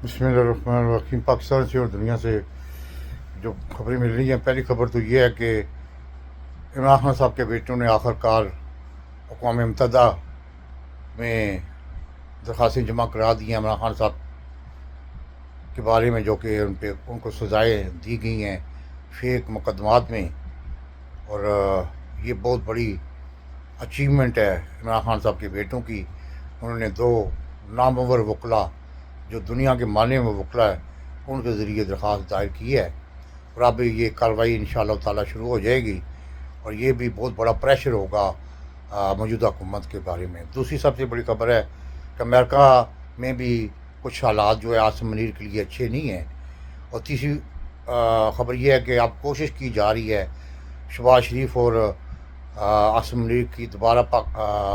बिस्मिल्लाहिर्रहमानिर्रहीम। पाकिस्तान से और दुनिया से जो खबरें मिल रही हैं, पहली खबर तो ये है कि इमरान खान साहब के बेटों ने आखिरकार अक़वाम मुत्तहिदा में दरख्वास्तें जमा करा दी हैं इमरान खान साहब के बारे में, जो कि उनको सज़ाएँ दी गई हैं फेक मुकदमात में। और ये बहुत बड़ी अचीवमेंट है इमरान खान साहब के बेटों की। उन्होंने दो नामवर वकला, जो दुनिया के माने हुए वकला है, उनके ज़रिए दरख्वास्त दायर की है। और अब ये कार्रवाई इंशाअल्लाह ताला शुरू हो जाएगी और ये भी बहुत बड़ा प्रेशर होगा मौजूदा हुकूमत के बारे में। दूसरी सबसे बड़ी खबर है कि अमेरिका में भी कुछ हालात जो है आसिम मुनीर के लिए अच्छे नहीं हैं। और तीसरी खबर यह है कि अब कोशिश की जा रही है शहबाज शरीफ और आसिम मुनीर की दोबारा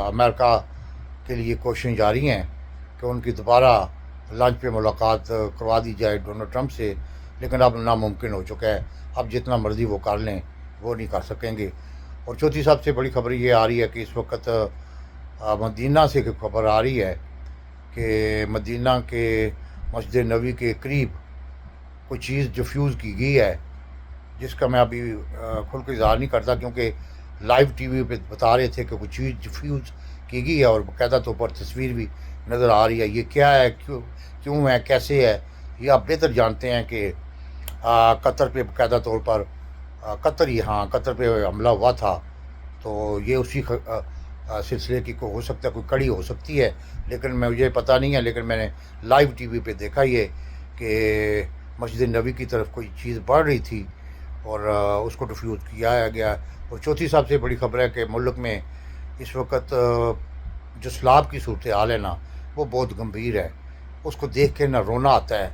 अमेरिका के लिए कोशिशें जारी हैं कि उनकी दोबारा लंच पे मुलाकात करवा दी जाए डोनाल्ड ट्रंप से, लेकिन अब नामुमकिन हो चुका है। अब जितना मर्ज़ी वो कर लें, वो नहीं कर सकेंगे। और चौथी सबसे बड़ी खबर ये आ रही है कि इस वक्त मदीना से खबर आ रही है कि मदीना के मस्जिद नबी के करीब कोई चीज़ डिफ्यूज़ की गई है, जिसका मैं अभी खुल के इज़हार नहीं करता, क्योंकि लाइव टीवी पे बता रहे थे कि कोई चीज़ डिफ्यूज़ की गई है और बाकायदा तौर पर तस्वीर भी नज़र आ रही है। ये क्या है, क्यों है, कैसे है, ये आप बेहतर जानते हैं कि कतर पे बाकायदा तौर पर कतर पे हमला हुआ था। तो ये उसी सिलसिले की को हो सकता है, कोई कड़ी हो सकती है, लेकिन मुझे पता नहीं है। लेकिन मैंने लाइव टीवी पे देखा ये कि मस्जिद नबी की तरफ कोई चीज़ बढ़ रही थी और उसको डिफ्यूज़ किया गया। और चौथी सबसे बड़ी खबर है कि मुल्क में इस वक्त जो सैलाब की सूरत हाल है ना, वो बहुत गंभीर है। उसको देख के ना रोना आता है,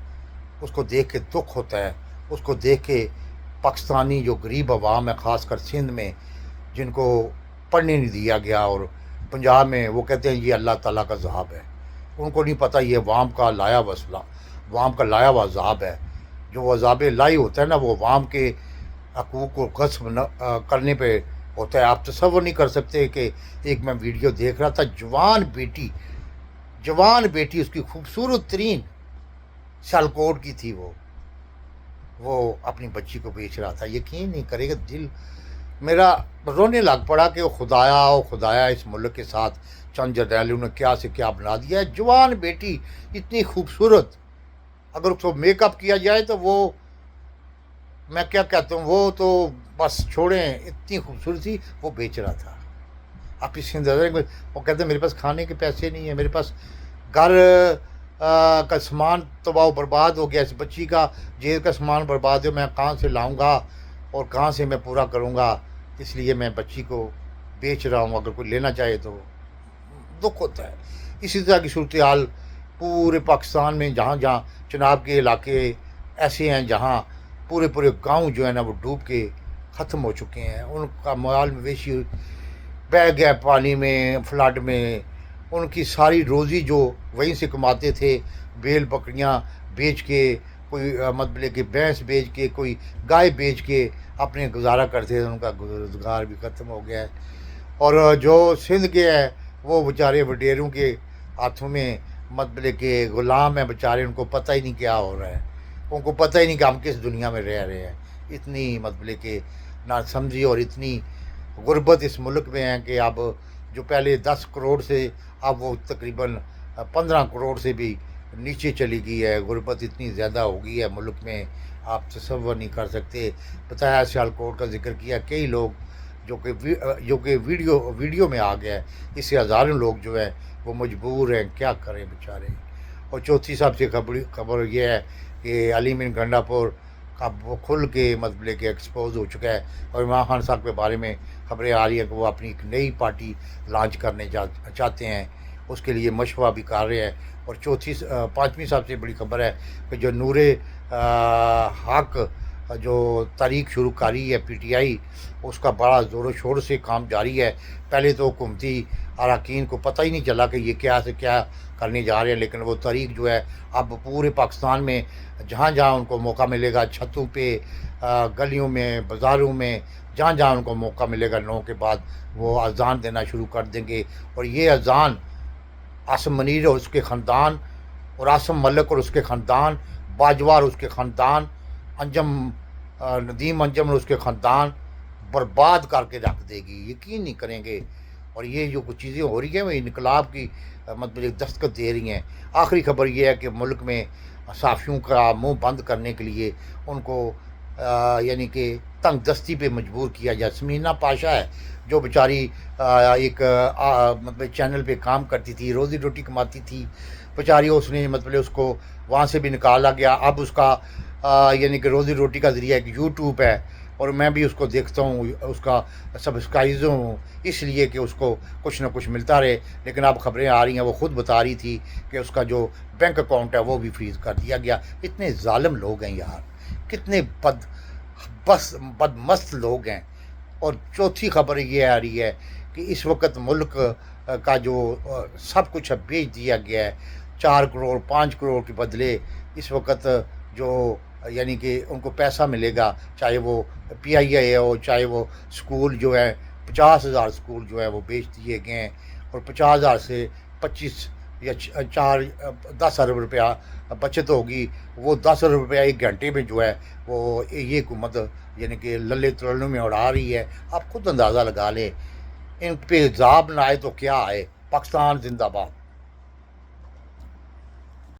उसको देख के दुख होता है, उसको देख के पाकिस्तानी जो गरीब अवाम है, ख़ासकर सिंध में, जिनको पढ़ने नहीं दिया गया, और पंजाब में वो कहते हैं ये अल्लाह ताला का अज़ाब है। उनको नहीं पता ये अवाम का लाया हुआ अज़ाब है। जो अज़ाब इलाही होता है ना, वो अवाम के हकूक़ को ग़स्ब करने पे होता है। आप तसव्वुर नहीं कर सकते कि एक मैं वीडियो देख रहा था, जवान बेटी उसकी खूबसूरत तरीन सियालकोट की थी, वो अपनी बच्ची को बेच रहा था। यकीन नहीं करेगा, दिल मेरा रोने लग पड़ा कि ओ खुदाया इस मुल्क के साथ चंद जरनैलियों ने क्या से क्या बना दिया है। जवान बेटी इतनी खूबसूरत, अगर उसको मेकअप किया जाए तो वो, मैं क्या कहता हूँ, वो तो बस छोड़ें, इतनी खूबसूरत थी, वो बेच रहा था। आप इससे अंदाज़ा, वो कहते हैं मेरे पास खाने के पैसे नहीं है, मेरे पास घर का सामान तबाह बर्बाद हो गया, इस बच्ची का जेल का सामान बर्बाद हो, मैं कहाँ से लाऊंगा और कहाँ से मैं पूरा करूंगा, इसलिए मैं बच्ची को बेच रहा हूँ। अगर कोई लेना चाहे तो दुख होता है। इसी तरह की सूरत हाल पूरे पाकिस्तान में, जहाँ जहाँ चनाब के इलाके ऐसे हैं जहाँ पूरे गांव जो है ना, वो डूब के ख़त्म हो चुके हैं। उनका माल मवेशी बह गया पानी में, फ्लड में। उनकी सारी रोज़ी जो वहीं से कमाते थे, बैल बकरियां बेच के, कोई मतलब कि भैंस बेच के, कोई गाय बेच के अपने गुजारा करते थे, उनका रोज़गार भी ख़त्म हो गया है। और जो सिंध के हैं, वो बेचारे वडेरों के हाथों में मतलब के ग़ुलाम हैं बेचारे। उनको पता ही नहीं क्या हो रहा है, उनको पता ही नहीं कि हम किस दुनिया में रह रहे हैं। इतनी मतलब कि ना समझी और इतनी गुर्बत इस मुल्क में है कि अब जो पहले 10 करोड़ से, अब वो तकरीबन 15 करोड़ से भी नीचे चली गई है। गुर्बत इतनी ज़्यादा हो गई है मुल्क में, आप तसव्वुर नहीं कर सकते। बताया सियालकोट का जिक्र किया, कई लोग जो कि वीडियो में आ गया है। इससे हज़ारों लोग जो है वो मजबूर हैं, क्या करें बेचारे। और चौथी सबसे खबर यह है कि अली मीर गंडापुर अब वो खुल के मतलब कि एक्सपोज हो चुका है। और इमरान खान साहब के बारे में खबरें आ रही है कि वो अपनी एक नई पार्टी लॉन्च करने चाहते हैं, उसके लिए मशवरा भी कर रहे हैं। और पाँचवीं सबसे बड़ी खबर है कि जो नूरे हक जो तारीख शुरू करी है PTI, उसका बड़ा ज़ोर शोर से काम जारी है। पहले तो हुकूमती अरकान को पता ही नहीं चला कि ये क्या से क्या करने जा रहे हैं, लेकिन वो तारीख जो है अब पूरे पाकिस्तान में जहाँ जहाँ उनको मौका मिलेगा, छतों पे, गलियों में, बाज़ारों में, जहाँ जहाँ उनको मौका मिलेगा 9 के बाद वो अज़ान देना शुरू कर देंगे। और ये अज़ान आसिम मुनीर और उसके ख़ानदान اور عاصم ملک اور اس کے خاندان، باجوہ اور اس کے خاندان، انجم ندیم انجم اور اس کے خاندان برباد کر کے رکھ دے گی، یقین نہیں کریں گے۔ اور یہ جو کچھ چیزیں ہو رہی ہیں وہ انقلاب کی مطلب ایک دستخط دے رہی ہیں۔ آخری خبر یہ ہے کہ ملک میں صحافیوں کا منہ بند کرنے کے لیے ان کو یعنی کہ تنگ دستی پہ مجبور کیا جائے۔ سمینہ پاشا ہے جو بیچاری ایک مطلب چینل پہ کام کرتی تھی، روزی روٹی کماتی تھی بیچاری، اس نے مطلب اس کو وہاں سے بھی نکالا گیا۔ اب اس کا یعنی کہ روزی روٹی کا ذریعہ ایک یوٹیوب ہے، اور میں بھی اس کو دیکھتا ہوں، اس کا سبسکرائبر ہوں، اس لیے کہ اس کو کچھ نہ کچھ ملتا رہے۔ لیکن اب خبریں آ رہی ہیں، وہ خود بتا رہی تھی کہ اس کا جو بینک اکاؤنٹ ہے وہ بھی فریز کر دیا گیا۔ اتنے ظالم لوگ ہیں یار، کتنے بدمست لوگ ہیں۔ اور چوتھی خبر یہ آ رہی ہے کہ اس وقت ملک کا جو سب کچھ بیچ دیا گیا ہے، 4 کروڑ 5 کروڑ کے بدلے اس وقت جو یعنی کہ ان کو پیسہ ملے گا، چاہے وہ پی آئی اے ہو، چاہے وہ سکول جو ہے 50,000 سکول جو ہے وہ بیچ دیے گئے ہیں، اور 50,000 سے 25 یا 10 ارب روپیہ بچت ہوگی۔ وہ 10 ارب روپیہ ایک گھنٹے میں جو ہے وہ یہ حکومت یعنی کہ للے تلڑوں میں اڑا رہی ہے۔ آپ خود اندازہ لگا لیں، ان پہ عذاب نہ آئے تو کیا آئے۔ پاکستان زندہ باد۔